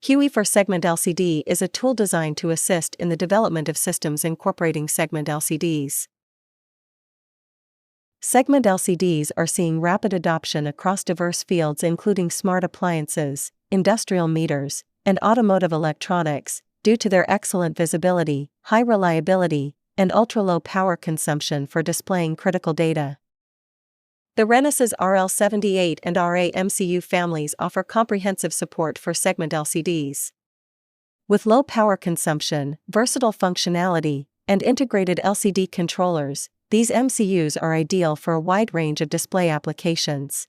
QE for Segment LCD is a tool designed to assist in the development of systems incorporating segment LCDs. Segment LCDs are seeing rapid adoption across diverse fields including smart appliances, industrial meters, and automotive electronics, due to their excellent visibility, high reliability, and ultra-low power consumption for displaying critical data. The Renesas RL78 and RA MCU families offer comprehensive support for segment LCDs. With low power consumption, versatile functionality, and integrated LCD controllers, these MCUs are ideal for a wide range of display applications.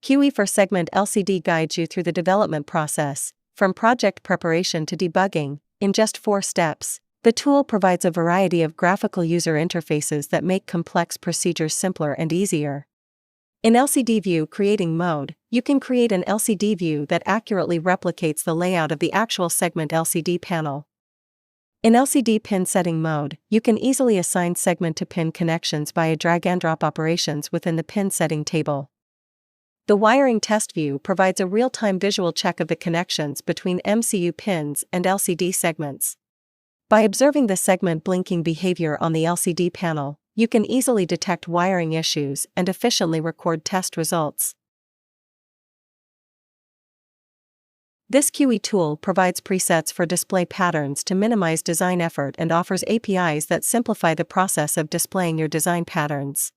QE for Segment LCD guides you through the development process, from project preparation to debugging, in just 4 steps. The tool provides a variety of graphical user interfaces that make complex procedures simpler and easier. In LCD View Creating mode, you can create an LCD view that accurately replicates the layout of the actual segment LCD panel. In LCD Pin Setting mode, you can easily assign segment-to-pin connections via drag-and-drop operations within the pin setting table. The Wiring Test View provides a real-time visual check of the connections between MCU pins and LCD segments. By observing the segment blinking behavior on the LCD panel, you can easily detect wiring issues and efficiently record test results. This QE tool provides presets for display patterns to minimize design effort and offers APIs that simplify the process of displaying your design patterns.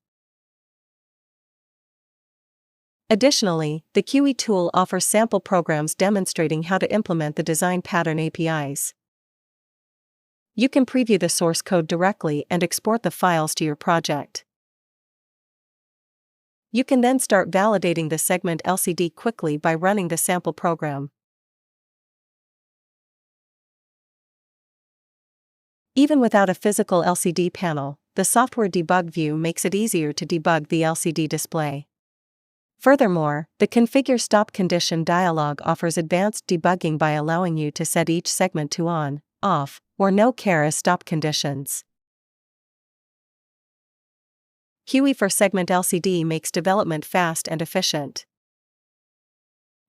Additionally, the QE tool offers sample programs demonstrating how to implement the design pattern APIs. You can preview the source code directly and export the files to your project. You can then start validating the segment LCD quickly by running the sample program. Even without a physical LCD panel, the software debug view makes it easier to debug the LCD display. Furthermore, the Configure Stop Condition dialog offers advanced debugging by allowing you to set each segment to on, off, or no care as stop conditions. QE for Segment LCD makes development fast and efficient.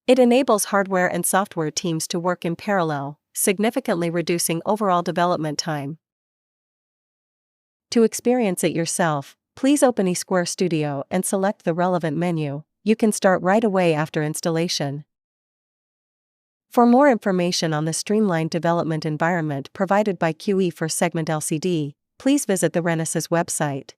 It enables hardware and software teams to work in parallel, significantly reducing overall development time. To experience it yourself, please open eSquare Studio and select the relevant menu. You can start right away after installation. For more information on the streamlined development environment provided by QE for Segment LCD, please visit the Renesas website.